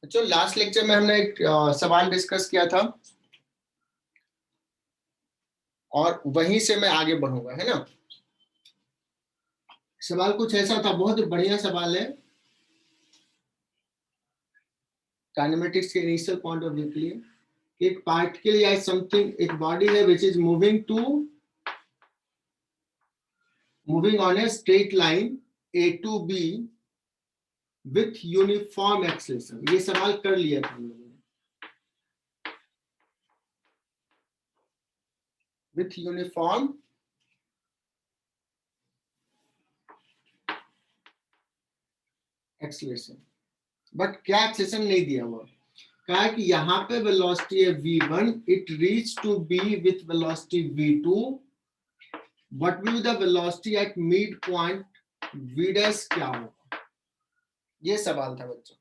बच्चों last lecture में हमने एक सवाल डिस्कस किया था और वहीं से मैं आगे बढ़ूंगा, है ना। सवाल कुछ ऐसा था, बहुत बढ़िया सवाल है काइनेमेटिक्स के इनिशियल पॉइंट ऑफ व्यू के लिए। एक पार्टिकल या समथिंग, एक बॉडी है which is moving on a straight line A to B with uniform acceleration. ये सवाल कर लिया था हम लोगों ने, विथ यूनिफॉर्म एक्सेलरेशन, बट क्या एक्सेलरेशन नहीं दिया हुआ। कहा कि यहाँ पे वेलोसिटी है v1, it reach to B with velocity v2, what will the velocity at mid point v dash क्या होगा। ये सवाल था बच्चों।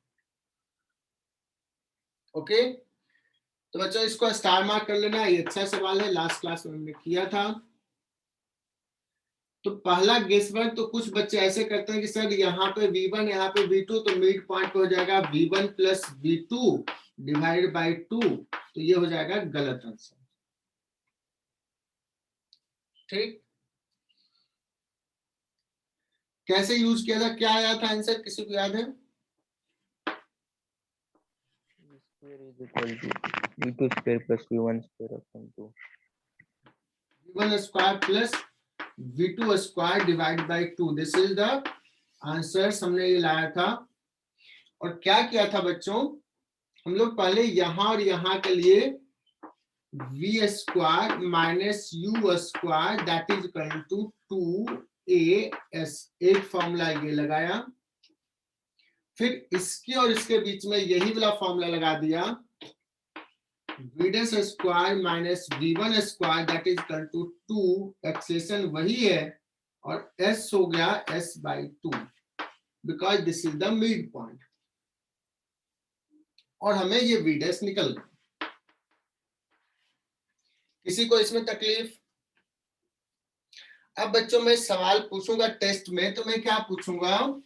ओके, तो बच्चों इसको स्टार मार्क कर लेना, ये अच्छा सवाल है, लास्ट क्लास में हमने किया था। तो पहला गेस वर्क, तो कुछ बच्चे ऐसे करते हैं कि सर यहाँ पे v1 यहाँ पे v2, तो मिड पॉइंट पे हो जाएगा v1 plus v2 divided by 2, तो ये हो जाएगा गलत आंसर। ठीक, कैसे यूज किया था, क्या आया था आंसर, किसी को याद है? v2 square plus v1 square upon 2, v1 square plus v2 square divide by 2, this is the answer हमने ये लाया था। और क्या किया था बच्चों, हम लोग पहले यहां और यहां के लिए v square minus u square that is equal to 2as, एक फॉर्मूला ये लगाया, फिर इसके और इसके बीच में यही वाला फॉर्मूला लगा दिया, v dash square minus v1 square that is equal to 2, acceleration वही है, और s हो गया s by 2, because this is the mid point, और हमें ये v डैश निकल गया। किसी को इसमें तकलीफ? अब बच्चों मैं सवाल पूछूंगा टेस्ट में, तो मैं क्या पूछूंगा,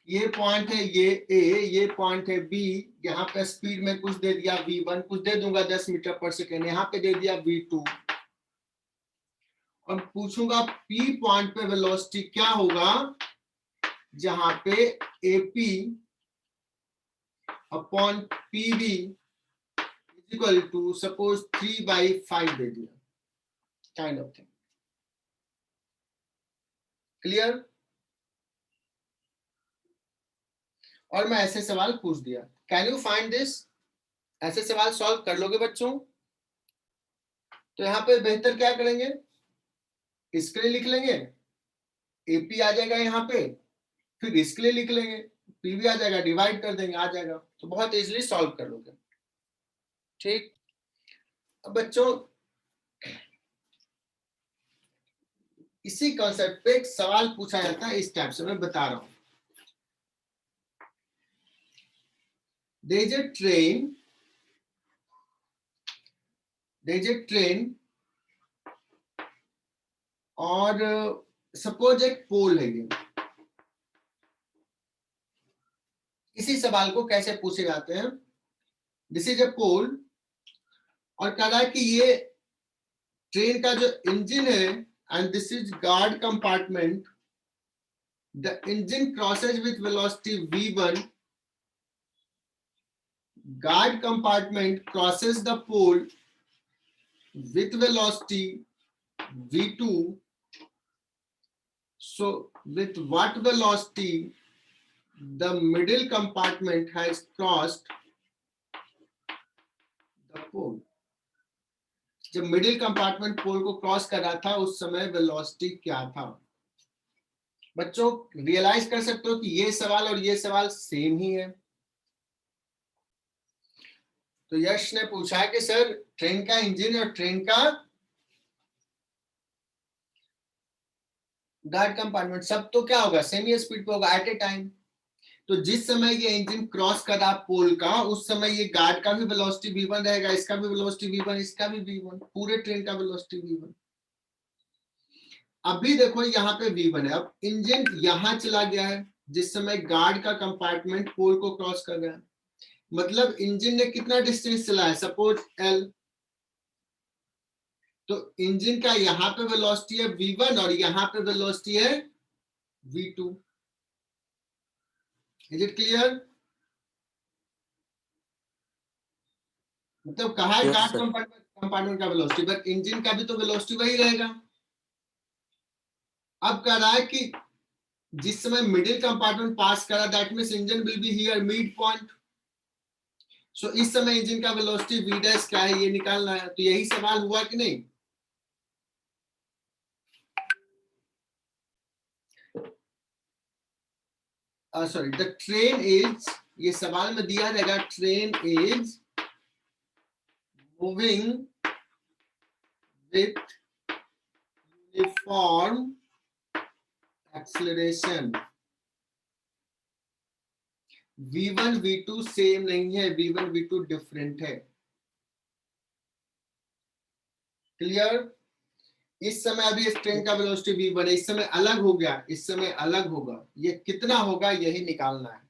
ये पॉइंट है ये ए, ये पॉइंट है बी, यहाँ पे स्पीड में कुछ दे दिया v1, कुछ दे दूंगा 10 मीटर पर सेकेंड, यहाँ पे दे दिया v2, और पूछूंगा p पॉइंट पे वेलोसिटी क्या होगा, जहां पे AP upon PB is equal to suppose 3/5 दे दिया, काइंड ऑफ थिंग। क्लियर? और मैं ऐसे सवाल पूछ दिया, कैन यू फाइंड दिस, ऐसे सवाल सॉल्व कर लोगे बच्चों? तो यहाँ पे बेहतर क्या करेंगे, इसके लिए लिख लेंगे AP आ जाएगा यहाँ पे, फिर इसके लिए लिख लेंगे PB आ जाएगा, डिवाइड कर देंगे, आ जाएगा, तो बहुत इजीली सॉल्व कर लोगे। ठीक, अब बच्चों इसी कॉन्सेप्ट पे एक सवाल पूछा जाता है इस टाइप से, मैं बता रहा हूं। There is a train और सपोज एक पोल है ये, इसी सवाल को कैसे पूछे जाते हैं, दिस इज ए पोल, और कह रहा है कि ये ट्रेन का जो इंजन है, and this is guard compartment, the engine crosses with velocity v1, guard compartment crosses the pole with velocity v2, so with what velocity the middle compartment has crossed the pole। जब middle compartment पोल को cross कर रहा था उस समय velocity क्या था। बच्चों रियलाइज कर सकते हो कि ये सवाल और ये सवाल सेम ही है। तो यश ने पूछा है कि सर ट्रेन का इंजन और ट्रेन का गार्ड कंपार्टमेंट सब तो क्या होगा, सेम ही स्पीड पे होगा एट ए टाइम। तो जिस समय ये इंजन क्रॉस कर रहा पोल का, उस समय ये गार्ड का भी वेलोसिटी v1 रहेगा, इसका भी वेलोसिटी v1, इसका भी v1, पूरे ट्रेन का वेलोसिटी v1। अभी देखो यहाँ पे v1 है, अब इंजन यहां चला गया है, जिस समय गार्ड का कंपार्टमेंट पोल को क्रॉस कर रहा है। मतलब इंजन ने कितना डिस्टेंस चला है, सपोज L, तो इंजन का यहाँ पे वेलोसिटी है v1 और यहाँ पे वेलोसिटी है v2। Is it clear? मतलब कहा है Yes, गार्ड sir. कंपार्टमेंट का वेलोसिटी, बट इंजन का भी तो वेलोसिटी वही रहेगा। अब कह रहा है कि जिस समय मिडिल कंपार्टमेंट पास करा, that means engine will be here mid point. So इस समय इंजन का वेलोसिटी v डैश क्या है ये निकालना है। तो यही सवाल हुआ कि नहीं? सॉरी, द ट्रेन इज, ये सवाल में दिया रहेगा, train is moving with uniform acceleration. v1 v2 same नहीं है, v1 v2 डिफरेंट है। क्लियर? इस समय अभी इस ट्रेन का वेलोसिटी v1 है, इस समय अलग हो गया, इस समय अलग होगा, ये कितना होगा यही निकालना है।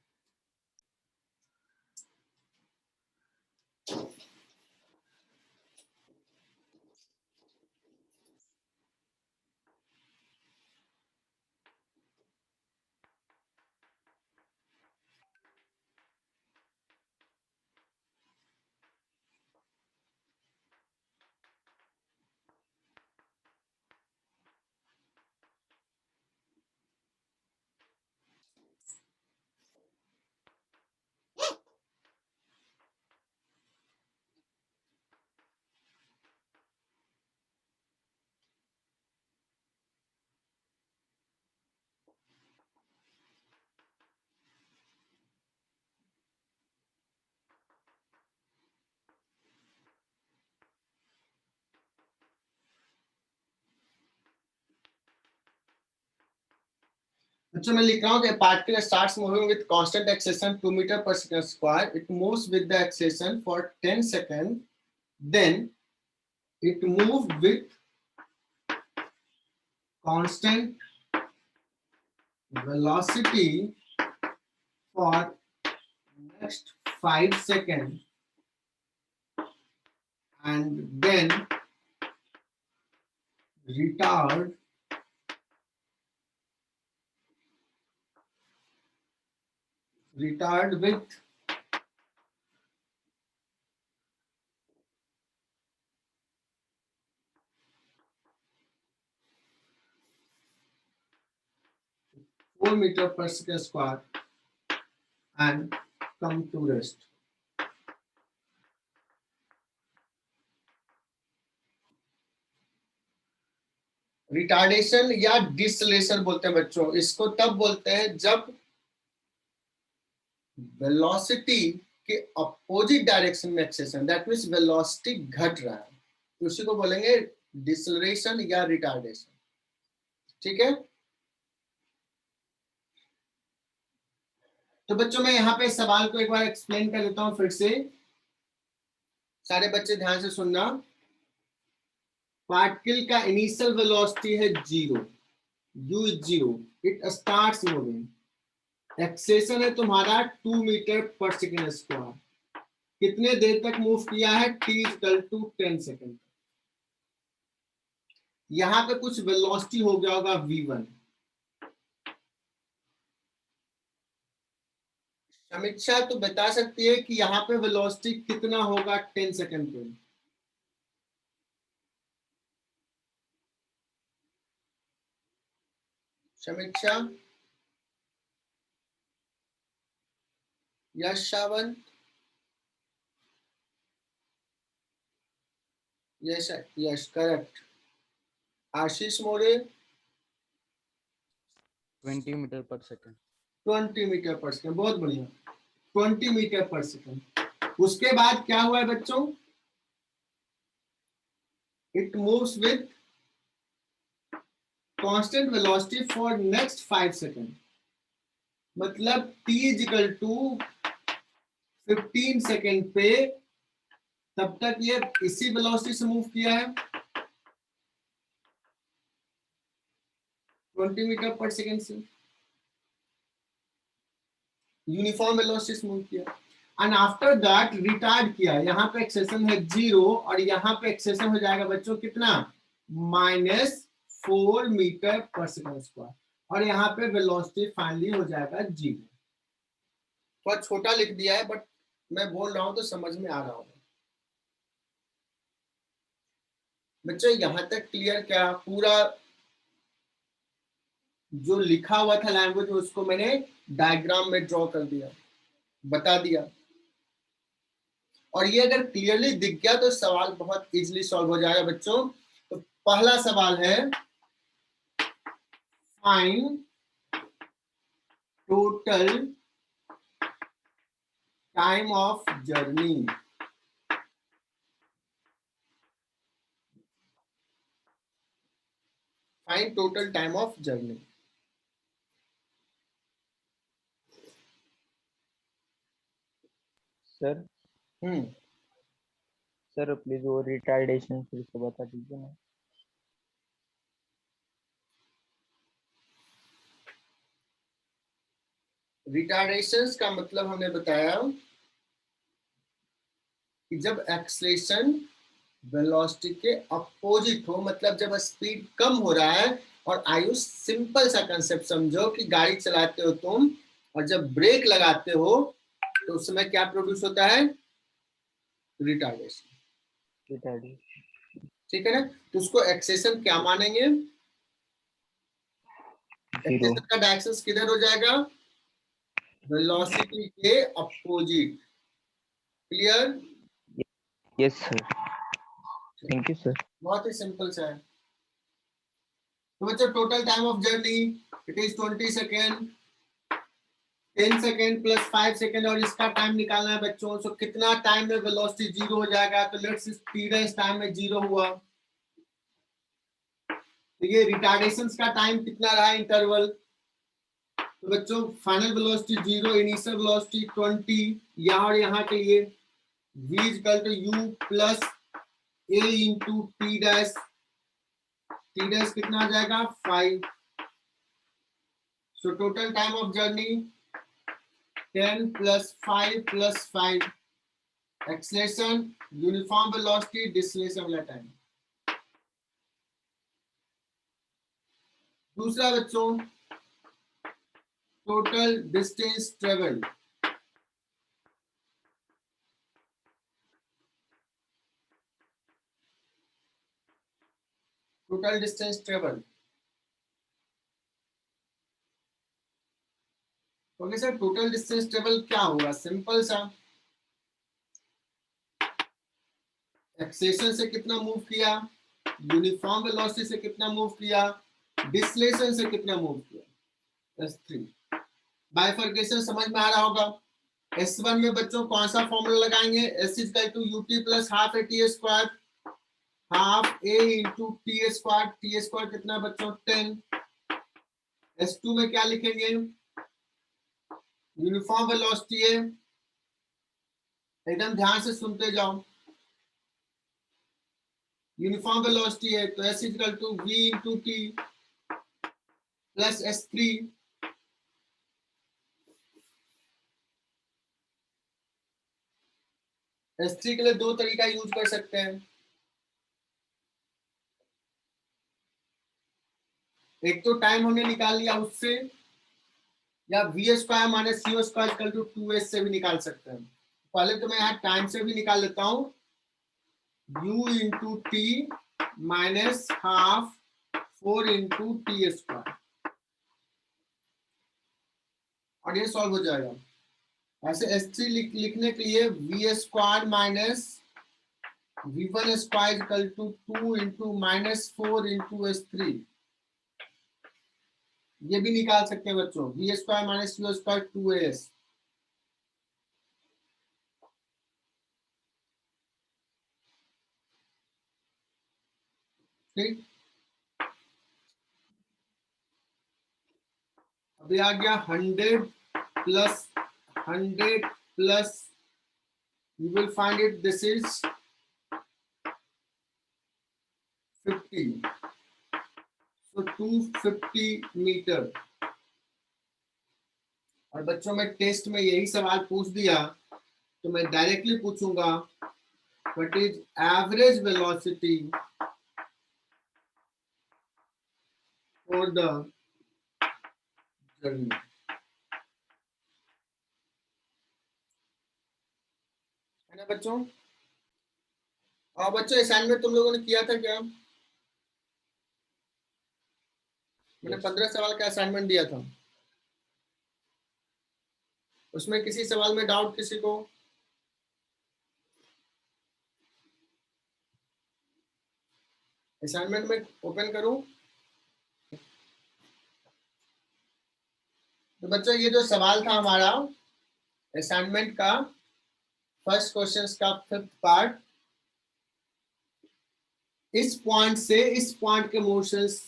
अच्छा, मैं लिख रहा हूँ कि particle starts moving with constant acceleration 2 metre per second square, it moves with the acceleration for 10 second, then it move with constant velocity for next 5 second and then retard with four meter per second square and come to rest। Retardation या डिसलेशन बोलते हैं बच्चों, इसको तब बोलते हैं जब velocity के अपोजिट डायरेक्शन में एक्सेलेरेशन, दैट मींस वेलोसिटी घट रहा है, तो उसी को बोलेंगे डिसलेशन या रिटार्डेशन। ठीक है, तो बच्चों मैं यहाँ पे सवाल को एक बार एक्सप्लेन कर देता हूँ फिर से, सारे बच्चे ध्यान से सुनना। पार्टिकल का इनिशियल वेलोसिटी है 0, u is 0, it starts moving, acceleration है तुम्हारा 2 मीटर पर सेकेंड स्क्वायर, कितने देर तक मूव किया है, t इक्वल टू 10 सेकेंड। यहाँ पे कुछ वेलोसिटी हो गया होगा v1। समीक्षा तो बता सकती है कि यहाँ पे वेलोसिटी कितना होगा 10 सेकेंड पे? समीक्षा, यश सावंत, यश यश करेक्ट। आशीष मोरे, 20 metre per second. 20 metre per second, बहुत बढ़िया, 20 मीटर पर सेकंड। उसके बाद क्या हुआ है बच्चों, it moves with constant velocity for next 5 second, मतलब t is equal to 15 second पे तब तक ये इसी वेलोसिटी से मूव किया है 20 मीटर पर सेकंड से। यूनिफॉर्म वेलोसिटी से मूव किया, एंड आफ्टर दैट रिटार्ड किया। यहाँ पे एक्सेलेरेशन है 0 और यहाँ पे एक्सेलेरेशन हो जाएगा बच्चों कितना, -4 मीटर पर सेकंड स्क्वायर, और यहाँ पे वेलोसिटी फाइनली हो जाएगा 0। थोड़ा छोटा लिख दिया है, बट मैं बोल रहा हूं तो समझ में आ रहा होगा बच्चों। यहां तक क्लियर? क्या पूरा जो लिखा हुआ था लैंग्वेज उसको मैंने डायग्राम में ड्रॉ कर दिया, बता दिया, और ये अगर क्लियरली दिख गया तो सवाल बहुत इजीली सॉल्व हो जाएगा बच्चों। तो पहला सवाल है, find total time of journey. Find total time of journey. Sir sir please वो रिटार्डेशन फिर से बता दीजिए ना। रिटार्डेशन का मतलब हमने बताया कि जब एक्सलेशन वेलोसिटी के अपोजिट हो, मतलब जब स्पीड कम हो रहा है, और आयुष सिंपल सा कंसेप्ट समझो कि गाड़ी चलाते हो तुम और जब ब्रेक लगाते हो तो उस समय क्या प्रोड्यूस होता है, रिटार्डेशन। रिटार्डेशन ठीक है ना? तो उसको एक्सेशन क्या मानेंगे, 0। एक्सेशन का डायरेक्शन किधर हो जाएगा, वेलोसिटी के opposite. Clear? Yes sir, thank you sir. बहुत ही सिंपल सा है। तो बच्चों total time of journey it is 20 second, 10 second plus 5 second, और इसका टाइम निकालना है बच्चों। सो कितना टाइम में वेलोसिटी 0 हो जाएगा, तो लेट्स स्पीड इस टाइम में 0 हुआ, तो ये रिटार्डेशन का टाइम कितना रहा इंटरवल। तो बच्चों फाइनल वेलोसिटी 0, इनिशियल वेलोसिटी 20, यहाँ और यहाँ के लिए v equal to u plus a into T dash, T dash कितना आ जाएगा 5। So total time of journey 10 plus 5 plus 5, acceleration, uniform velocity, deceleration वाला टाइम। दूसरा बच्चों total distance travel. Total distance travel, okay sir, total distance travel क्या होगा, simple सा, acceleration से कितना मूव किया, यूनिफॉर्म वेलोसिटी से कितना मूव किया, डिस्लेशन से कितना मूव किया, S3। बाइफर्केशन समझ में आ रहा होगा। S1 में बच्चों कौन सा फॉर्मूला लगाएंगे, S equal to UT plus half AT square, half A into T square, T square कितना बच्चों 10। S2 में क्या लिखेंगे, यूनिफॉर्म वेलोसिटी है, एकदम ध्यान से सुनते जाओ, यूनिफॉर्म वेलोसिटी है तो S equal to V into T plus S3। S3 के लिए दो तरीका यूज कर सकते हैं, एक तो टाइम हमने निकाल लिया उससे, या V square minus CO square equal to 2S से भी निकाल सकते हैं। पहले तो मैं यहाँ टाइम से भी निकाल लेता हूँ, U into T minus half 4 into T square, और ये सॉल्व हो जाएगा। ऐसे S3 लिखने के लिए V square minus V1 square equal to 2 into minus 4 into S3, ये भी निकाल सकते हैं बच्चों, V square minus U square 2AS। ठीक, अभी आ गया 100 plus 100 plus, you will find it this is 50, so 250 metre. और बच्चों में टेस्ट में यही सवाल पूछ दिया तो मैं डायरेक्टली पूछूंगा what is average velocity for the journey. है ना बच्चों? और बच्चों असाइनमेंट तुम लोगों ने किया था क्या? मैंने 15 सवाल का असाइनमेंट दिया था, उसमें किसी सवाल में डाउट किसी को? असाइनमेंट में ओपन करूं तो बच्चों ये जो सवाल था हमारा असाइनमेंट का फर्स्ट क्वेश्चन का 5th पार्ट, इस पॉइंट से इस पॉइंट के मोशंस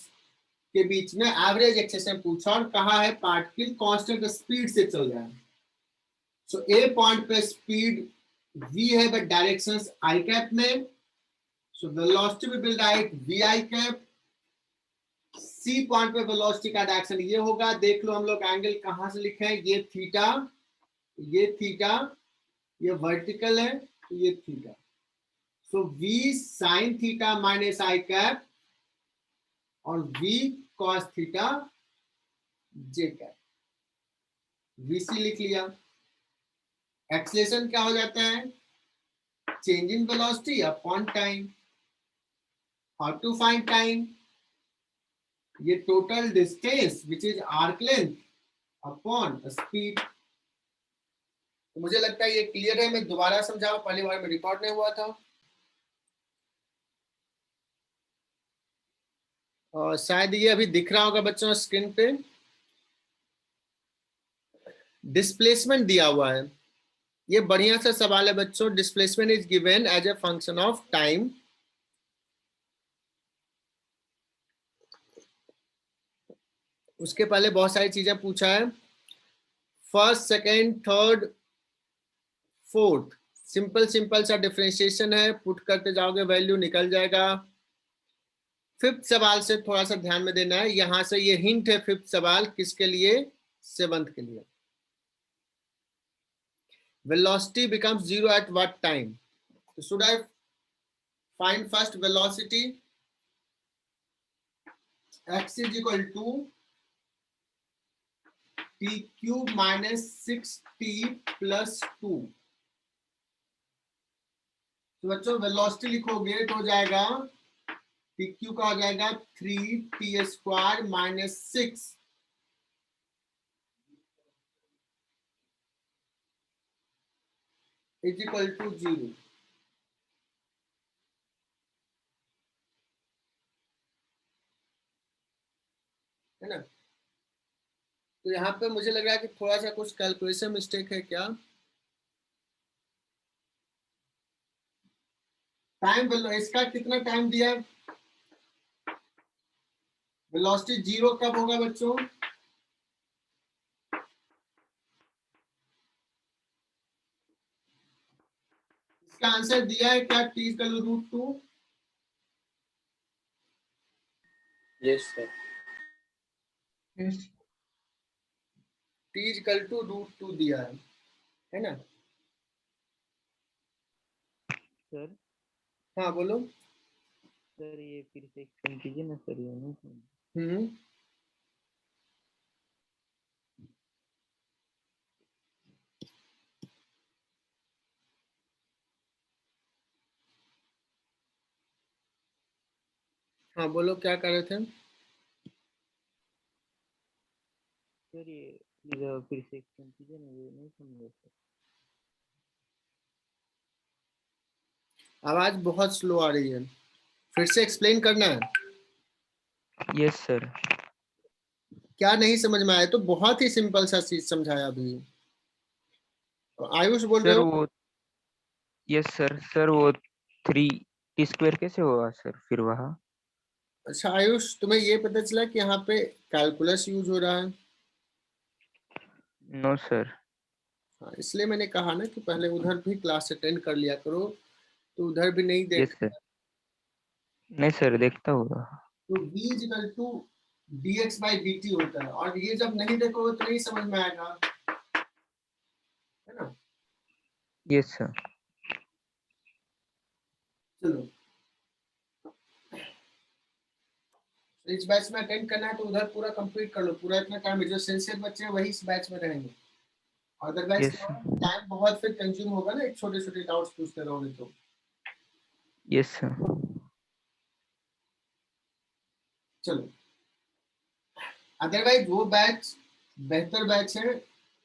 के बीच में एवरेज एक्सेशन पूछा और कहा है पार्टिकल कांस्टेंट स्पीड से चल रहा है। सो ए पॉइंट पे स्पीड v है बट डायरेक्शंस i कैप में, so velocity will be like vi cap. C point पे वेलोसिटी का डायरेक्शन ये होगा, देख लो हम लोग एंगल कहां से लिखे हैं, ये थीटा, ये थीटा, ये वर्टिकल है तो ये theta. So v sin theta minus i cap और v cos theta j cap, vc लिख लिया। एक्सेलरेशन क्या हो जाता है, change in velocity upon time. How to find time, ये total distance which is arc length upon speed. तो मुझे लगता है ये क्लियर है, मैं दोबारा समझाऊं, पहली बार में रिकॉर्ड नहीं हुआ था और शायद ये अभी दिख रहा होगा बच्चों स्क्रीन पे। डिस्प्लेसमेंट दिया हुआ है, ये बढ़िया सा सवाल है बच्चों। Displacement is given as a function of time. उसके पहले बहुत सारी चीजें पूछा है, first second third fourth, simple simple सा डिफरेंशिएशन है, पुट करते जाओगे वैल्यू निकल जाएगा। 5th सवाल से थोड़ा सा ध्यान में देना है, यहां से ये हिंट है 5th सवाल किसके लिए, 7th के लिए। velocity becomes zero at what time? So should I find first velocity? X is equal to t cube minus 6t plus 2। तो बच्चों वेलोसिटी लिखोगे तो हो जाएगा टी क्यू का हो जाएगा 3t square minus 6 is equal to 0। है ना? तो यहाँ पे मुझे लग रहा है कि थोड़ा सा कुछ कैलकुलेशन मिस्टेक है क्या। टाइम, इसका कितना टाइम दिया, वेलोसिटी 0 कब होगा बच्चों, इसका आंसर दिया है क्या, t equal to √2। Yes, sir. Yes. t equal to √2 दिया है ना? सर हाँ बोलो। सर ये फिर से एक्सप्लेन कीजिए ना सर, ये नहीं समझ। हम्म, हाँ बोलो क्या कर रहे थे। सर ये प्लीज फिर से एक्सप्लेन कीजिए ना, ये नहीं समझा सर। आवाज बहुत स्लो आ रही है, फिर से एक्सप्लेन करना है। Yes sir. क्या नहीं समझ में आया? तो बहुत ही सिंपल सा चीज समझाया अभी। आयुष बोल रहे सर हो? वो यस सर, सर वो 3t² कैसे होगा सर फिर वहाँ? अच्छा आयुष, तुम्हें ये पता चला कि यहाँ पे कैलकुलस यूज हो रहा है? No sir. हाँ, इसलिए मैंने कहा ना कि पहले उधर भी क्लास अटेंड कर लिया करो, तो उधर भी नहीं देख। यस सर, नहीं सर देखता होगा। तो v equal to dx by dt होता है, और ये जब नहीं देखोगे तो नहीं समझ में आएगा। है ना। Yes sir. चलो इस बैच में अटेंड करना है तो उधर पूरा कंप्लीट कर लो, पूरा इतना टाइम जो सिंसियर बच्चे हैं वही इस बैच में रहेंगे, अदरवाइज यस सर। टाइम बहुत फिर कंज्यूम होगा ना, एक छोटे छोटे डाउट्स पूछते रहोगे तो। Yes sir. चलो अदरवाइज वो बैच बेहतर बैच है,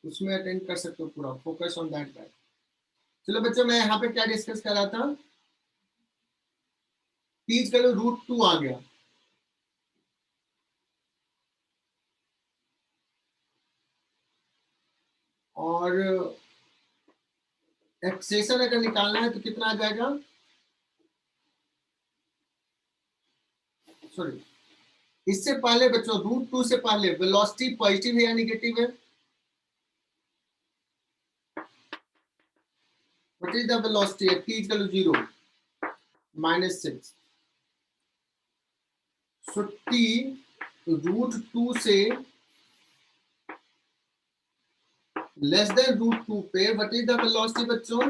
उसमें अटेंड कर सकते हो पूरा, फोकस ऑन दैट बैच। चलो बच्चों मैं यहाँ पे क्या डिस्कस कर रहा था, तीज करो √2 आ गया, और एक्सेशन अगर निकालना है तो कितना आ जाएगा, सॉरी इससे पहले बच्चों √2 से पहले वेलोसिटी पॉजिटिव है या निगेटिव है, what is the velocity at t equal to 0 -6, so t √2 से लेस देन √2 पे व्हाट इज द वेलोसिटी बच्चों,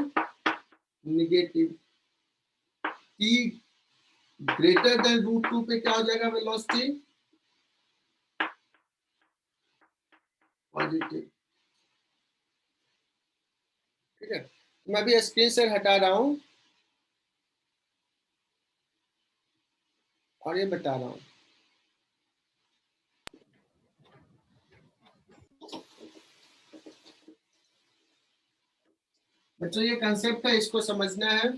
निगेटिव, t ग्रेटर देन √2 पे क्या हो जाएगा वेलोसिटी, पॉजिटिव। ठीक है, मैं भी स्क्रीन से हटा रहा हूं और ये बता रहा हूं। बच्चों ये कंसेप्ट है, इसको समझना है।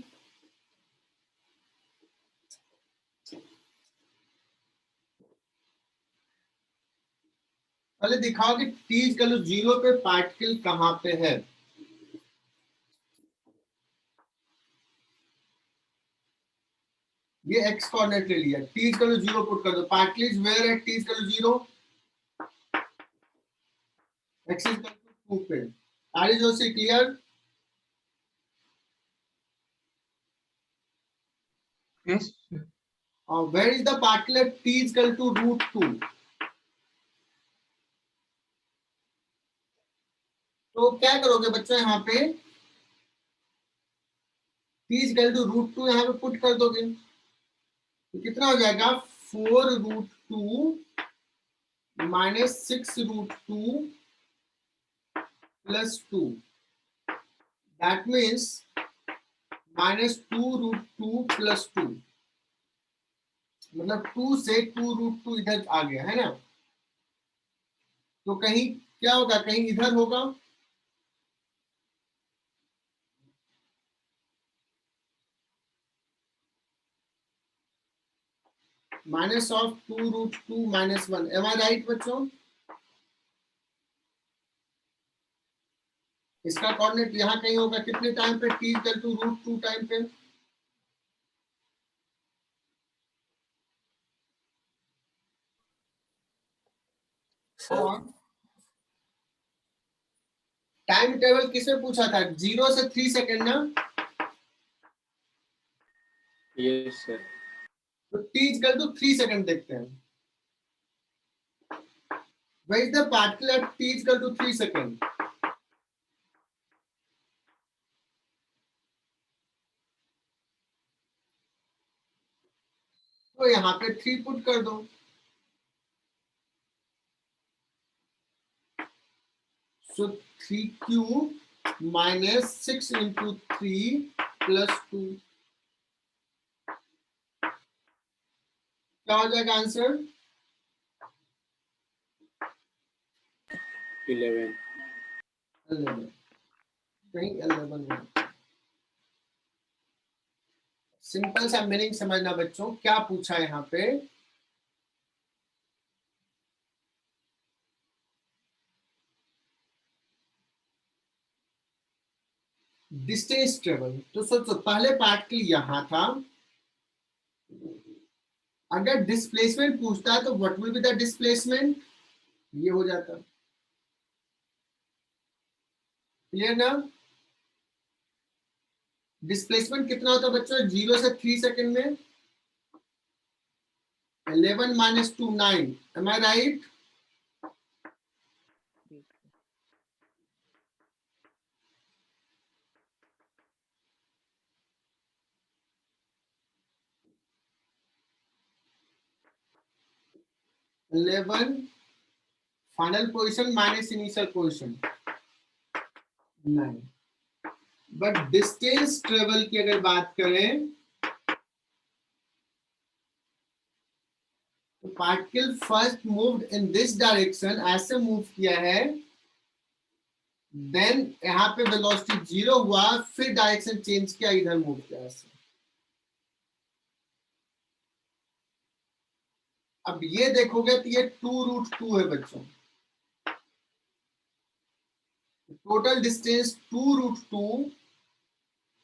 पहले दिखाओ कि t इक्वल टू 0 पे पार्टिकल कहां पे है, ये x कोऑर्डिनेट ले लिया, t इक्वल टू 0 पुट कर दो, particle is where at t equal to 0, x equal to 2 पे। R is also clear, yes. और where is the particle at t equal to √2, तो क्या करोगे बच्चों यहाँ पे t इक्वल टू √2 यहाँ पे पुट कर दोगे, तो कितना हो जाएगा 4√2 -6√2 +2, दैट मीन्स -2√2 +2, मतलब 2 से 2√2 इधर आ गया है ना, तो कहीं क्या होगा, कहीं इधर होगा, -2√2 -1, एम आई राइट बच्चों, इसका कोऑर्डिनेट यहाँ कहीं होगा, कितने टाइम पे t इक्वल टू √2 टाइम पे, सर और टाइम टेबल किसने पूछा था, 0 से 3 सेकंड ना, यस सर तो t इक्वल टू 3 सेकंड देखते हैं, where is the particle at t equal to 3 second, तो यहाँ पे 3 पुट कर दो, सो 3q -6 into 3 + 2, क्या हो जाएगा आंसर, 11 11, कहीं 11 है। सिंपल सा मीनिंग समझना बच्चों, क्या पूछा यहाँ पे, डिस्टेंस ट्रेवल, तो सोचो पहले पार्टिकल यहां था, अगर डिस्प्लेसमेंट पूछता है तो what will be the displacement, ये हो जाता, क्लियर ना, डिस्प्लेसमेंट कितना होता है बच्चों 0 से 3 सेकंड में, 11 - 2 9, am I right, 11 final position minus initial position 9। But distance travel की अगर बात करें तो particle first moved in this direction, ऐसे मूव किया है, देन यहाँ पे वेलोसिटी 0 हुआ, फिर डायरेक्शन चेंज किया, इधर मूव किया ऐसे। अब ये देखोगे तो ये 2√2 है बच्चों, total distance 2√2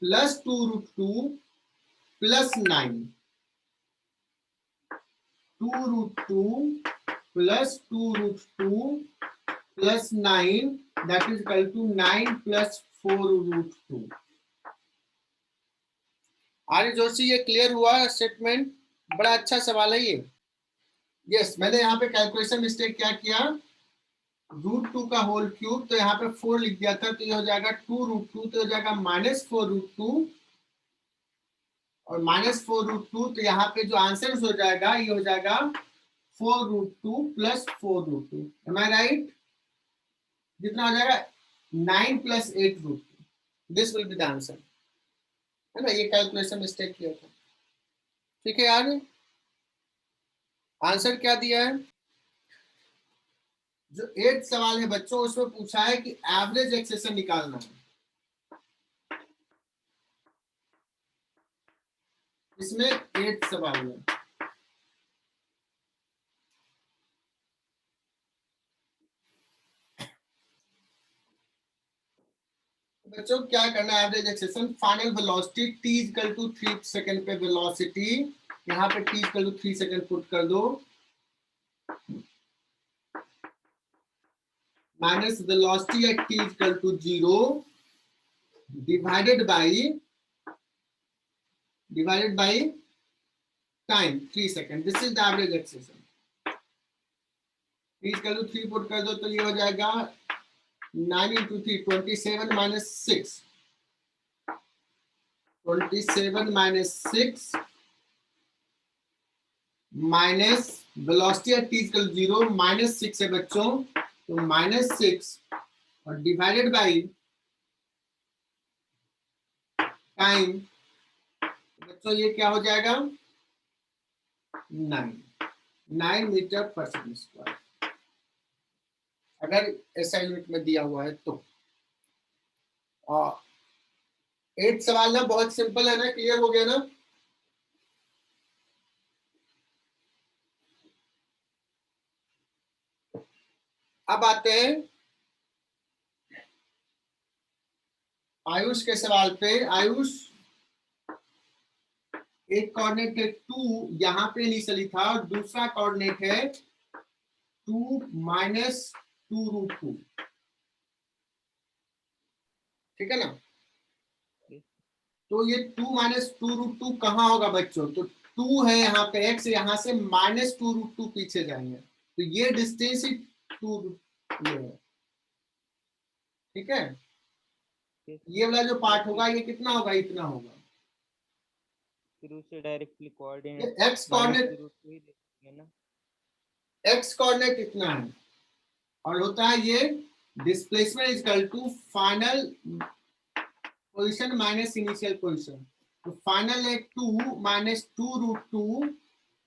plus 2√2 plus 9, 2√2 plus 2√2 plus 9, that is equal to 9 plus 4√2। आर्य जोशी, ये क्लियर हुआ स्टेटमेंट? बड़ा अच्छा सवाल है ये। यस, मैंने यहाँ पे कैलकुलेशन मिस्टेक क्या किया, √2 का होल क्यूब, तो यहाँ पे 4 लिख दिया था, तो ये हो जाएगा 2√2, तो हो जाएगा -4√2 और -4√2, तो यहाँ पे जो आंसर हो जाएगा ये हो जाएगा 4√2 प्लस 4√2। M I right? जितना हो जाएगा 9 plus 8√2, this will be the answer, है ना? ये कैलकुलेशन मिस्टेक किया था। ठीक है यार, आंसर क्या दिया है? जो 8 सवाल है बच्चों, उसमें पूछा है कि एवरेज एक्सेशन निकालना है। इसमें 8 सवाल है। बच्चों क्या करना है? Average acceleration, final velocity t equal to 3 second पे वेलोसिटी, यहाँ पे t equal to 3 second put कर दो, minus velocity at t equal to 0 divided by time 3 second, this is the average acceleration. t equal to 3 put कर दो तो ये हो जाएगा 9 into 3, 27 minus 6, 27 minus 6 minus velocity at t equal 0 -6 है बच्चों, तो -6 और डिवाइडेड बाय टाइम, बच्चों ये क्या हो जाएगा 9 मीटर पर सेकंड स्क्वायर, अगर ऐसा यूनिट में दिया हुआ है तो। 8 सवाल ना बहुत सिंपल है ना, क्लियर हो गया ना? अब आते हैं आयुष के सवाल पे। आयुष, एक कोऑर्डिनेट है 2 यहाँ पे इनिशियली था, और दूसरा कोऑर्डिनेट है 2 माइनस 2√2, ठीक है ना? तो ये 2 माइनस 2√2 कहाँ होगा बच्चों? तो 2 है यहाँ पे x, यहाँ से -2√2 पीछे जाएंगे, तो ये डिस्टेंस ही 2 ये है, ठीक है? ये वाला जो पार्ट होगा ये कितना होगा? इतना होगा। फिर उसे डायरेक्टली कोऑर्डिनेट x कोऑर्डिनेट, ना, x कोऑर्डिनेट इतना है, और होता है ये displacement is equal to final position minus initial position, तो फाइनल है 2 माइनस 2√2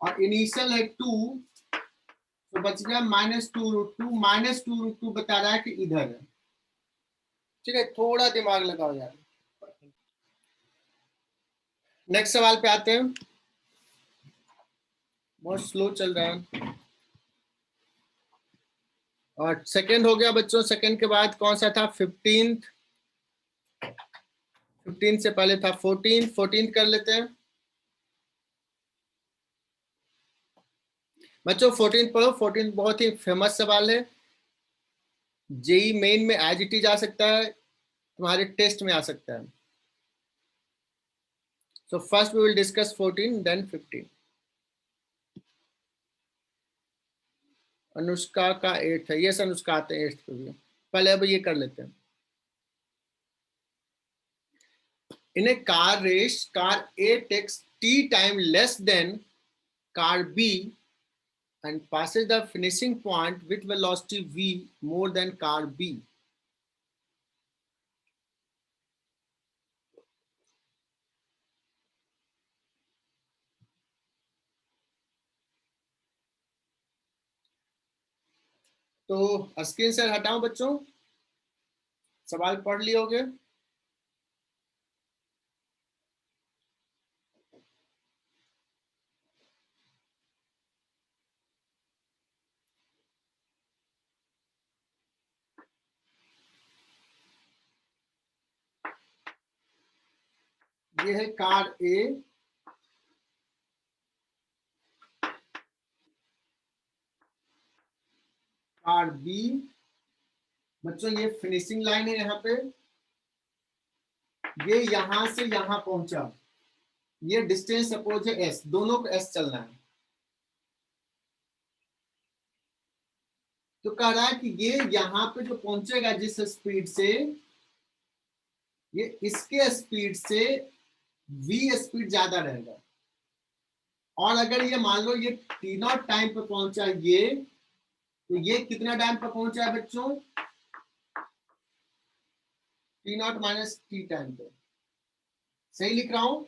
और इनिशियल है 2, तो बच गया -2√2 बता रहा है कि इधर है, ठीक है? थोड़ा दिमाग लगाओ यार। नेक्स्ट सवाल पे आते हैं, बहुत स्लो चल रहा है। और सेकंड हो गया बच्चों, सेकंड के बाद कौन सा था? 15 से पहले था 14 कर लेते हैं बच्चों। 14 पढ़ो, 14 बहुत ही फेमस सवाल है, जेई मेन में एज इट इज आ सकता है, तुम्हारे टेस्ट में आ सकता है। So first we will discuss 14 then 15। Anushka का 8 है, यस अनुष्का आते हैं 8 पे भी, पहले अब ये कर लेते हैं। In a car race, car A takes t time less than car B and passes the finishing point with velocity v more than car B. तो स्क्रीन से हटाऊं बच्चों, सवाल पढ़ लिए होगे। ये है कार ए, कार बी। बच्चों ये फिनिशिंग लाइन है, यहाँ पे ये यहां से यहां पहुंचा, ये डिस्टेंस सपोज है एस, दोनों को एस चलना है। तो कह रहा है कि ये यहाँ पे जो पहुंचेगा जिस स्पीड से, ये इसके स्पीड से v स्पीड ज्यादा रहेगा। और अगर ये मान लो ये टी नॉट टाइम पे पहुंचा ये, तो ये कितना टाइम पे पहुंचा है बच्चों? T not minus T time पे। सही लिख रहा हूं?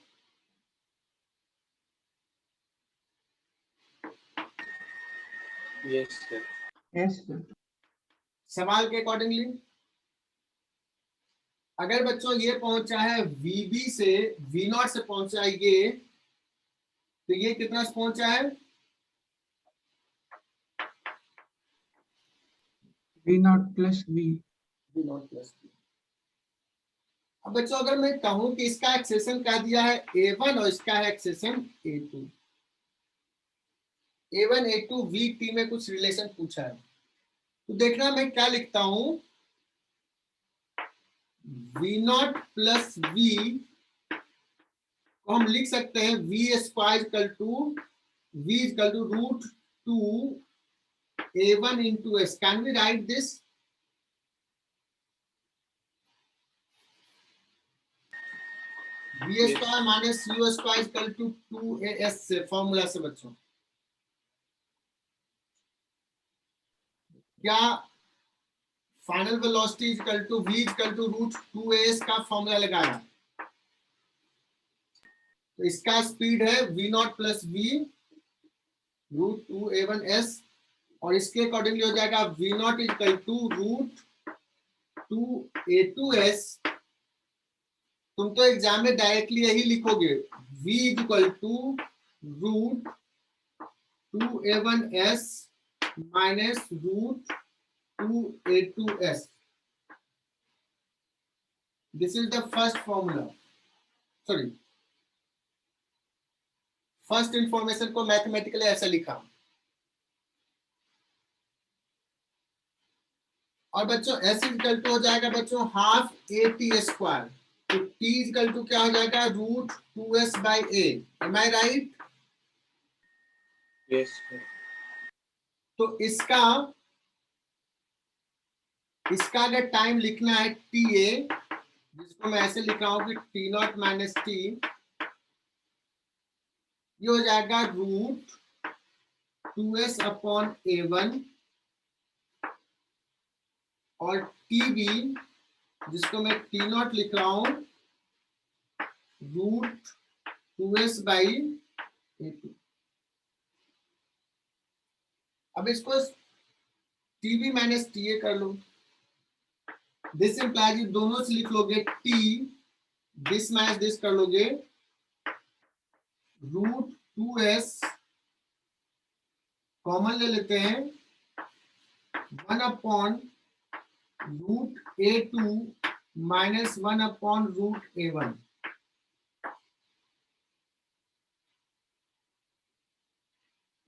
Yes sir. Yes sir. सवाल के अकॉर्डिंगली अगर बच्चों ये पहुंचा है VB से, V नॉट से पहुंचा है ये, तो ये कितना से पहुंचा है? V not plus V। V not plus V। अब बच्चों अगर मैं कहूं कि इसका एक्सेशन कह दिया है A1 और इसका है accession A2, A1 A2 VT में कुछ रिलेशन पूछा है, तो देखना मैं क्या लिखता हूं। V नॉट प्लस V को हम लिख सकते हैं V square equal to root 2 A1 into S. Can we write this? V square minus U square equal to 2AS से, फॉर्मूला से बच्चों। क्या final velocity equal to V equal to root 2AS का फॉर्मूला लगाया? तो इसका speed है V not plus V root 2A1S, और इसके अकॉर्डिंगली हो जाएगा V not equal to root 2A2S। तुम तो एग्जाम में डायरेक्टली यही लिखोगे, V equal to root 2A1S minus root 2A2S। This is the first formula, sorry first information को मैथमेटिकली ऐसा लिखा। और बच्चों S इक्वल टू हो जाएगा बच्चों हाफ AT स्क्वायर, तो T इक्वल टू क्या हो जाएगा? Root 2S by A। Am I right? Yes sir. तो इसका अगर टाइम लिखना है TA, जिसको मैं ऐसे लिख रहा हूं कि T नॉट माइनस टी, ये हो जाएगा रूट 2S अपॉन A1, और TB जिसको मैं T नॉट लिख रहा हूं रूट 2S बाई A2। अब इसको TB माइनस TA कर लो। दिस इंप्लाइज दोनों से लिख लोगे T, दिस माइनस दिस कर लोगे, रूट 2S कॉमन ले लेते हैं, 1 upon root A2 minus 1 upon root A1।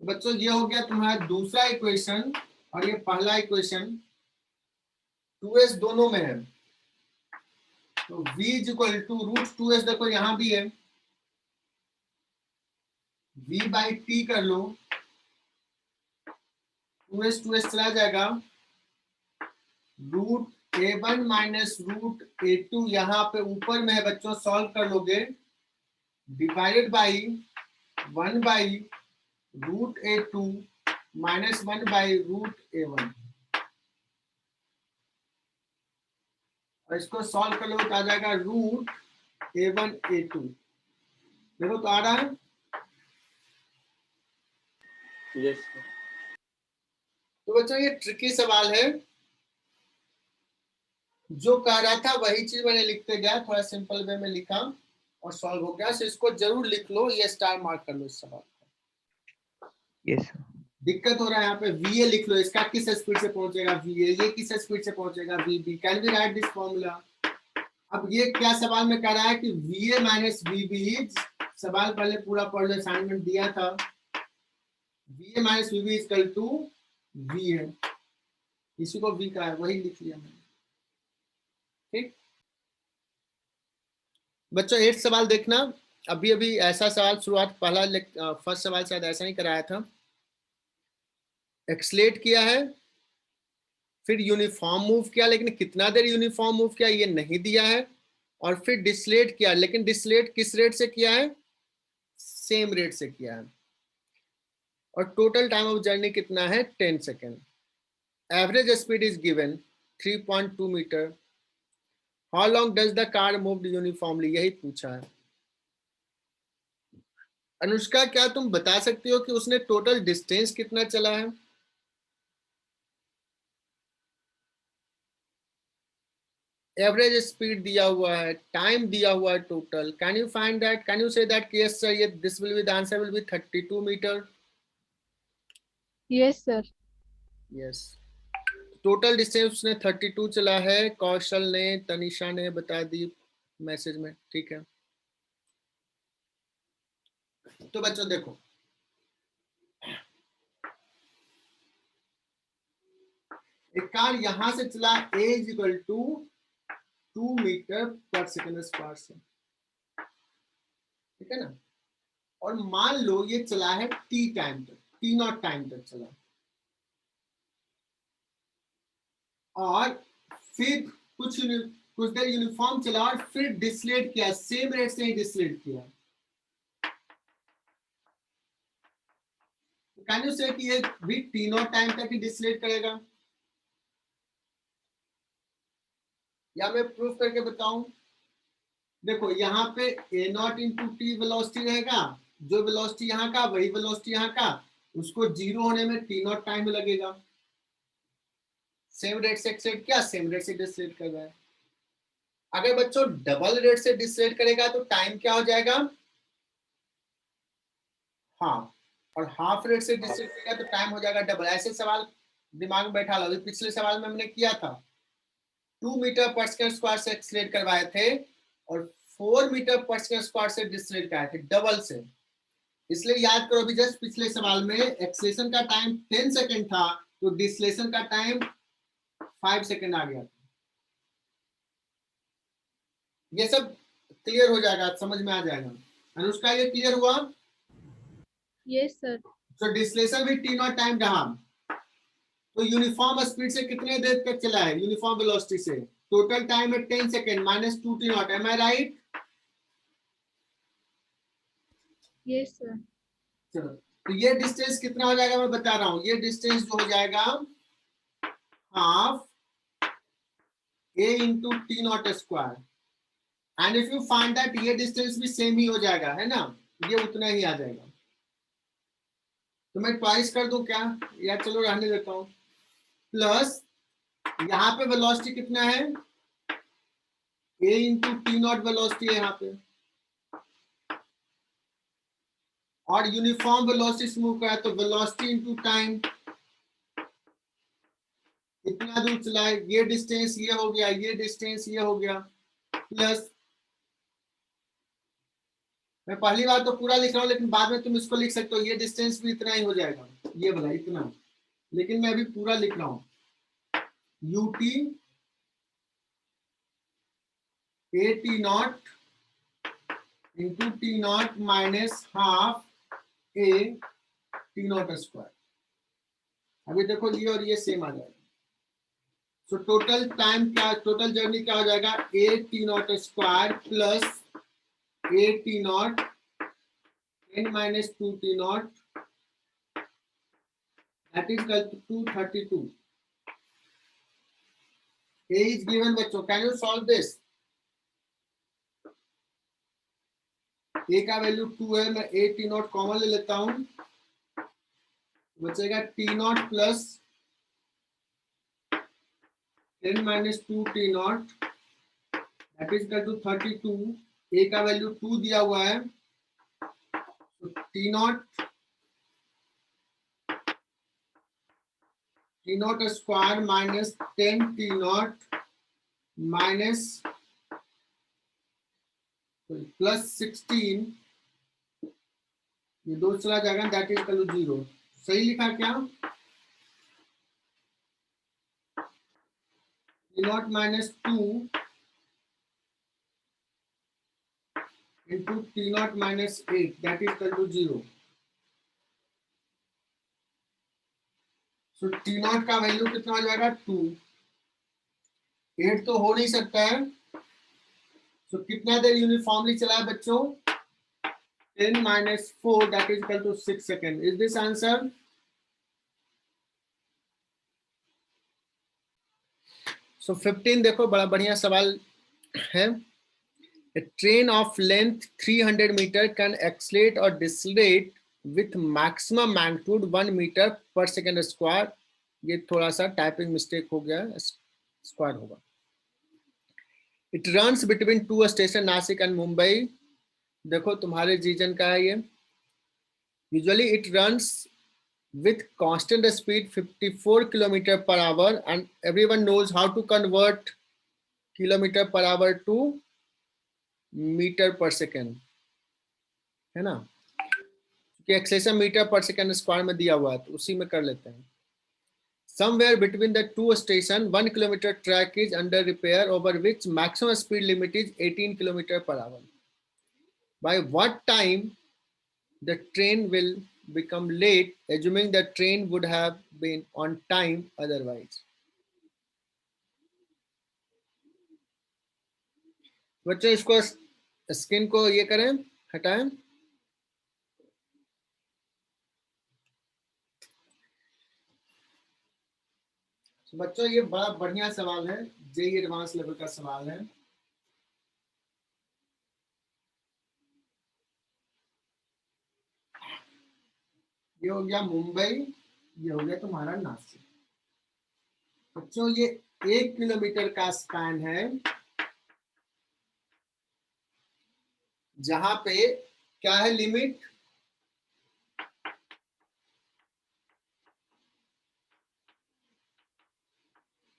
बच्चों ये हो गया तुम्हारा दूसरा इक्वेशन, और ये पहला इक्वेशन। 2S दोनों में है, तो V equal to root 2S, देखो यहां भी है, V बाई T कर लो, 2S चला जाएगा, root A1 minus root A2 यहाँ पे ऊपर में है बच्चों, सॉल्व कर लोगे, divided by 1 by root A2 -1/√A1 और इसको सॉल्व कर लो तो आ जाएगा √A1A2। देखो तो आ रहा है। Yes sir. तो बच्चों ये ट्रिकी सवाल है, जो कह रहा था वही चीज मैंने लिखते गया, थोड़ा सिंपल वे में लिखा और सॉल्व हो गया। सो इसको जरूर लिख लो, ये स्टार मार्क कर लो इस सवाल को। Yes sir. दिक्कत हो रहा है यहाँ पे, VA लिख लो, इसका किस स्पीड से पहुंचेगा VA, ये किस स्पीड से पहुंचेगा VB। Can we write this formula. अब ये क्या सवाल में कह रहा है कि VA माइनस VB, सवाल पहले पूरा पढ़ लो, असाइनमेंट दिया था। VA minus VB equal to VA, इसी को V का है वही लिख लिया मैंने। ठीक बच्चों 8 सवाल देखना। अभी अभी ऐसा सवाल शुरुआत पहला फर्स्ट सवाल शायद ऐसा ही कराया था। एक्सलेट किया है, फिर यूनिफॉर्म मूव किया, लेकिन कितना देर यूनिफॉर्म मूव किया ये नहीं दिया है, और फिर डिसलेट किया, लेकिन डिसलेट किस रेट से किया है, सेम रेट से किया है, और टोटल टाइम ऑफ जर्नी कितना है 10 second. Average speed is given 3.2 metre. How long does the car move uniformly, यही पूछा है। अनुष्का क्या तुम बता सकती हो कि उसने टोटल डिस्टेंस कितना चला है। एवरेज स्पीड दिया हुआ है, टाइम दिया हुआ है total. Can you find that, can you say that yes sir, ये this will be the answer will be 32 metre. Yes, sir. Yes, total distance उसने 32 चला है। कौशल ने, तनिषा ने बता दी मैसेज में। ठीक है, तो बच्चों देखो, एक कार यहां से चला a is equal to 2 metre per second square से, ठीक है ना। और मान लो ये चला है t टाइम तक, t0 टाइम तक चला, और फिर कुछ देर यूनिफॉर्म चला और फिर डिसलेट किया, सेम रेट से ही डिसलेट किया। कैन यू से कि ये भी t0 टाइम तक ही डिसलेट करेगा, या मैं प्रूफ करके बताऊं। देखो यहाँ पे a0 इंटू टी वेलोसिटी रहेगा, जो वेलोसिटी यहाँ का वही वेलोसिटी यहाँ का, उसको जीरो होने में t0 टाइम लगेगा। सेम रेट से एक्सेट किया, सेम रेट से डिसलेट कर रहा है। अगर बच्चों डबल रेट से डिसलेट करेगा तो टाइम क्या हो जाएगा, हाफ, और हाफ रेट से डिसलेट करेगा तो टाइम हो जाएगा डबल। ऐसे सवाल दिमाग में बैठा लो। पिछले सवाल में हमने किया था 2 मीटर पर सेकंड स्क्वायर से एक्सलेट करवाए थे, और 4 मीटर पर सेकंड स्क्वायर से डिसलेट कराए थे, डबल से। इसलिए याद करो, अभी जस्ट पिछले सवाल में एक्सलेशन का टाइम 10 सेकंड था, तो डिसलेशन का टाइम 5 सेकंड आ गया। ये सब क्लियर हो जाएगा, समझ में आ जाएगा। अनुष्का ये क्लियर हुआ। Yes, sir. तो डिसलेशन भी t0 टाइम रहा, तो यूनिफॉर्म स्पीड से कितने देर तक चला है, यूनिफॉर्म वेलोसिटी से, टोटल टाइम है 10 second minus 2 t0। M I right. Yes, sir. चलो, तो ये डिस्टेंस कितना हो जाएगा मैं बता रहा हूं। ये डिस्टेंस जो हो जाएगा half a into t0 square, and if you find that ये डिस्टेंस भी सेम ही हो जाएगा, है ना, ये उतना ही आ जाएगा। तो मैं ट्वाइस कर दूं क्या, या चलो रहने देता हूं। प्लस यहाँ पे वेलोसिटी कितना है, a इंटू t0 वेलोसिटी है यहाँ पे, और यूनिफॉर्म वेलोसिटी से मूव करा तो वेलोसिटी इंटू टाइम, इतना दूर चला है, ये डिस्टेंस ये हो गया, ये डिस्टेंस ये हो गया, प्लस मैं पहली बार तो पूरा लिख रहा हूँ, लेकिन बाद में तुम इसको लिख सकते हो, ये डिस्टेंस भी इतना ही हो जाएगा, ये वाला इतना, लेकिन मैं अभी पूरा लिख रहा हूँ। ut a t0 into t0 minus half a t0 square. अभी देखो ये और ये सेम आ जाएगा। सो टोटल टाइम क्या, टोटल जर्नी क्या हो जाएगा, a t0 square plus a t0 n minus 2 t0 that is equal to 232. A is given बच्चों, can you solve this? A का वैल्यू 2 है, मैं A T नॉट कॉमन ले लेता हूं, बचेगा T not plus 10 minus 2 T not that is equal to 32. A का value 2 दिया हुआ है, तो T not square minus 10 T not minus plus 16, ये दो चला जाएगा, दैट इज इक्वल टू 0. सही लिखा क्या? T not minus 2 into T not minus 8 that is equal to 0. So T not का वैल्यू कितना हो जाएगा? 2. 8 तो हो नहीं सकता है, सो कितना देर यूनिफॉर्मली चला है बच्चों? 10 minus 4 that is equal to 6 second. Is this answer? So 15 देखो, बड़ा बढ़िया सवाल है. A train of length 300 meter can accelerate or decelerate with maximum magnitude 1 meter per second square. ये थोड़ा सा टाइपिंग मिस्टेक हो गया, स्क्वायर होगा. It runs between two station Nashik and Mumbai. देखो तुम्हारे रीजन का है ये. Usually it runs with constant speed 54 km per hour and everyone knows how to convert kilometer per hour to metre per second, है ना? क्योंकि acceleration metre per second square में दिया हुआ है, तो उसी में कर लेते हैं. Somewhere between the two station 1 kilometre track is under repair over which maximum speed limit is 18 kilometre per hour. By what time the train will become late assuming the train would have been on time otherwise. बच्चों इसको screen को ये करें, हटाएं. बच्चों ये बड़ा बढ़िया सवाल है, जेई एडवांस लेवल का सवाल है. ये हो गया मुंबई, ये हो गया तुम्हारा नासिक. बच्चों ये 1 किलोमीटर का स्पैन है, जहां पे क्या है लिमिट?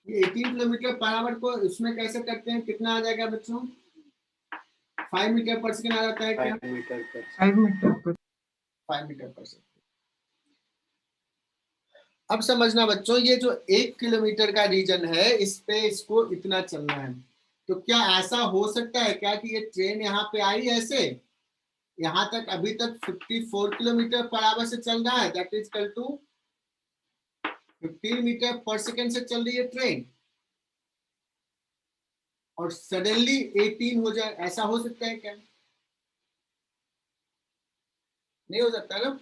ये 18 किलोमीटर पर आवर को उसमें कैसे करते हैं? कितना आ जाएगा बच्चों? 5 मीटर पर सेकेंड आ जाता है क्या? 5 मीटर पर 5 मीटर पर 5 मीटर पर सेकेंड. अब समझना बच्चों, ये जो 1 किलोमीटर का रीजन है, इस पे इसको इतना चलना है. तो क्या ऐसा हो सकता है क्या कि ये ट्रेन यहाँ पे आई ऐसे, यहाँ तक अभी तक 54 किलोमीटर पर आवर से चल रहा है, that is equal to 15 metre per second से चल रही है ट्रेन, और सडनली 18 हो जाए, ऐसा हो सकता है क्या? नहीं हो सकता ना.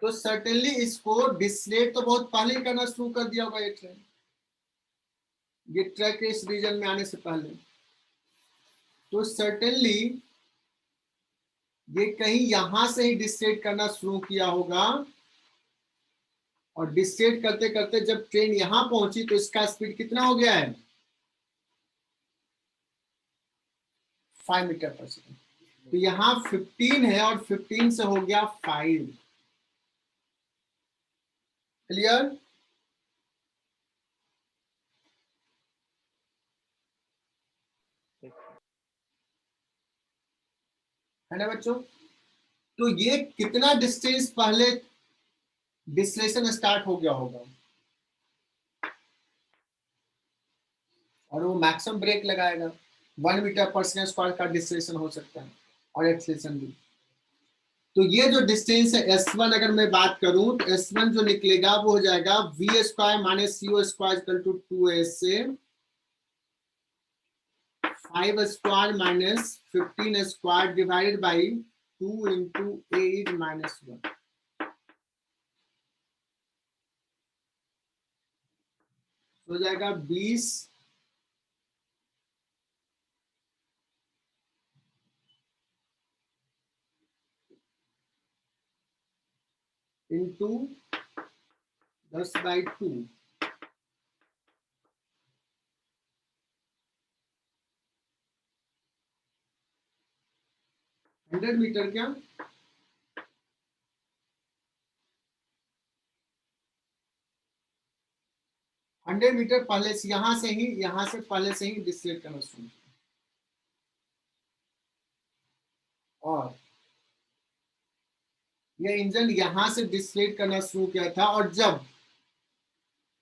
तो सर्टेनली इसको डिसलेट तो बहुत पहले ही करना शुरू कर दिया होगा ये ट्रेन, ये ट्रैक इस रीजन में आने से पहले. तो सर्टेनली ये कहीं यहां से ही डिसलेट करना शुरू किया होगा, और डिसलेट करते करते जब ट्रेन यहां पहुंची तो इसका स्पीड कितना हो गया है? 5 मीटर पर सेकेंड. तो यहाँ 15 है और 15 से हो गया 5. क्लियर? है ना बच्चों? तो ये कितना डिस्टेंस पहले डिस्लेशन स्टार्ट हो गया होगा, और वो मैक्सिमम ब्रेक लगाएगा. 1 मीटर पर सेकेंड स्क्वायर का डिस्लेशन हो सकता है, और एक्सेलेरेशन भी. तो ये जो डिस्टेंस है S1, अगर मैं बात करूं तो S1 जो निकलेगा वो हो जाएगा v square minus co square equal to 2a से 5 square minus 15 square divided by 2 into a is -1. हो जाएगा 20 इंटू 10/2। 100 मीटर क्या? हंड्रेड मीटर पहले से यहां से पहले से ही डिस्लेट करना शुरू किया। और ये इंजन यहां से डिस्लेट करना शुरू किया था, और जब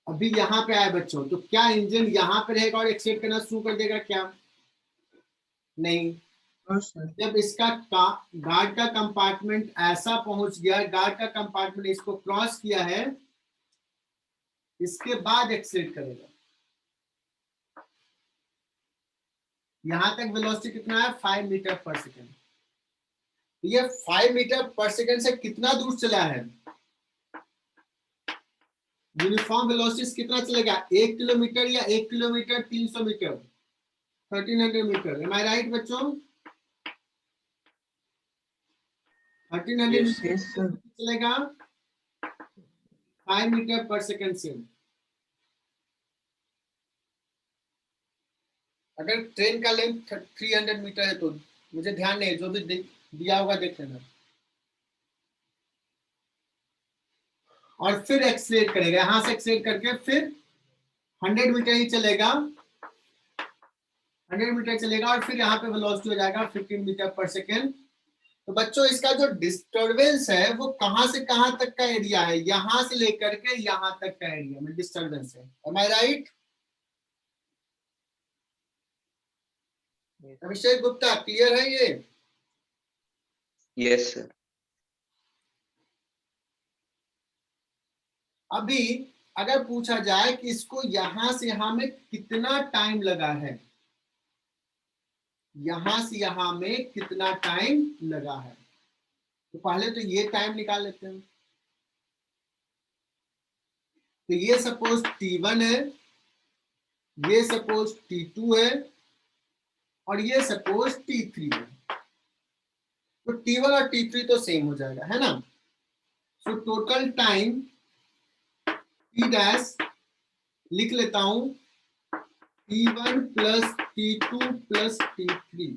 अभी यहाँ पे आए बच्चों, तो क्या इंजन यहाँ पे रहेगा और एक्सेलेट करना शुरू कर देगा क्या? नहीं। No sir. जब इसका गार्ड का कंपार्टमेंट ऐसा पहुंच गया, गार्ड का कंपार्टमेंट इसको क्रॉस किया है, इसके बाद एक्सेलेट करेगा। यहां तक वेलोसिटी कितना है? 5 मीटर पर सेकेंड। ये 5 मीटर पर सेकेंड से कितना दूर चला है? यूनिफॉर्म वेलोसिटी कितना चलेगा? 1 किलोमीटर या 1 kilometre 300 metre, 1300 metre. M I right बच्चों? 1300 Yes, मीटर यस सर। चलेगा 5 मीटर पर सेकेंड से। अगर ट्रेन का लेंथ 300 मीटर है तो मुझे ध्यान नहीं है, जो भी दिया होगा देख लेना। और फिर एक्सलेट करेगा, यहां से एक्सलेट करके फिर 100 मीटर ही चलेगा, 100 मीटर चलेगा, और फिर यहाँ पे वेलोसिटी हो जाएगा 15 मीटर पर सेकेंड। तो बच्चों इसका जो डिस्टरबेंस है वो कहां से कहां तक का एरिया है? यहां से लेकर के यहां तक का एरिया में डिस्टरबेंस है। M I right? Abhishek Gupta, clear है ये? Yes sir. अभी अगर पूछा जाए कि इसको यहां से यहां में कितना टाइम लगा है, यहां से यहां में कितना टाइम लगा है, तो पहले तो ये टाइम निकाल लेते हैं। तो ये सपोज T1 है, ये सपोज T2 है, और ये सपोज T3 है। तो T1 और T3 तो सेम हो जाएगा, है ना? सो टोटल टाइम T डैश लिख लेता हूं, T1 plus T2 plus T3।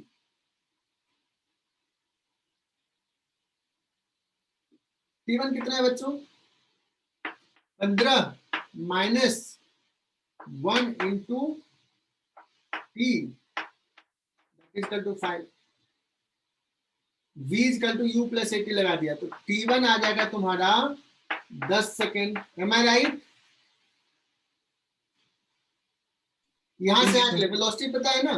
T1 कितना है बच्चों? 15 minus 1 into T equal to 5। V equal to U plus 80 लगा दिया, तो T1 आ जाएगा तुम्हारा 10 सेकेंड। Am I right? यहां से आगे वेलोसिटी पता है ना,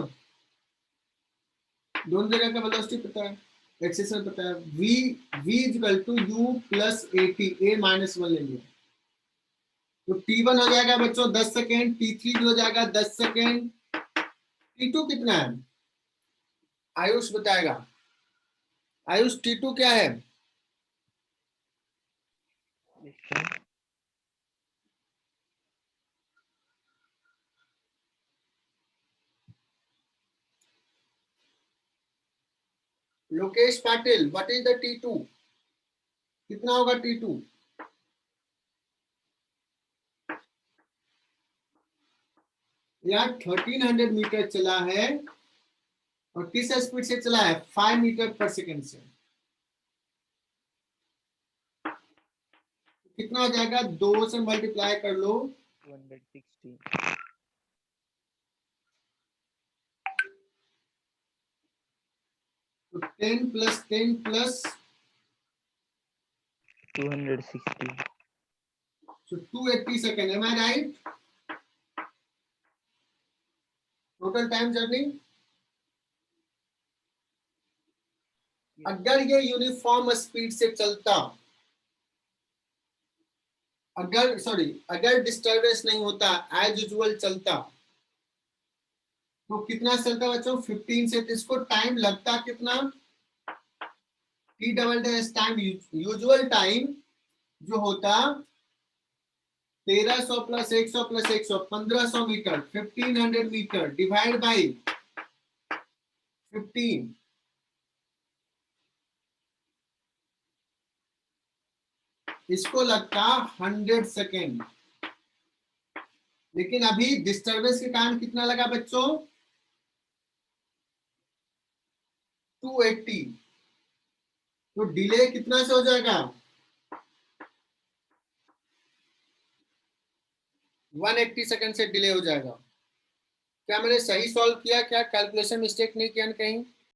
दोनों जगह का वेलोसिटी पता है, एक्सेलरेशन पता है। V equal to U plus 80, A minus 1 ले लिया, तो T1 हो जाएगा बच्चों 10 सेकेंड, T3 भी हो जाएगा 10 सेकेंड। T2 कितना है? आयुष बताएगा। आयुष T2 क्या है? Lokesh Patil, what is the T2? कितना होगा T2? यार 1300 मीटर चला है, और किस स्पीड से चला है? 5 मीटर पर सेकेंड से। कितना हो जाएगा? 2 से मल्टीप्लाई कर लो, 260। तो 10 plus 10 plus 260। so 280 second. Am I right? Total time journey. अगर ये यूनिफॉर्म स्पीड से चलता, अगर डिस्टर्बेंस नहीं होता, एज यूजुअल चलता, तो कितना चलता बच्चों? 15 से। तो इसको टाइम लगता कितना? T double dash time usual time जो होता 1300 plus 100 plus 100 1500 metre 1500 metre divide by 15 इसको लगता 100 सेकेंड। लेकिन अभी डिस्टरबेंस के कारण कितना लगा बच्चों 280। तो डिले कितना से हो जाएगा 180 सेकंड से डिले हो जाएगा। क्या मैंने सही सॉल्व किया? क्या कैलकुलेशन मिस्टेक नहीं किया न कहीं?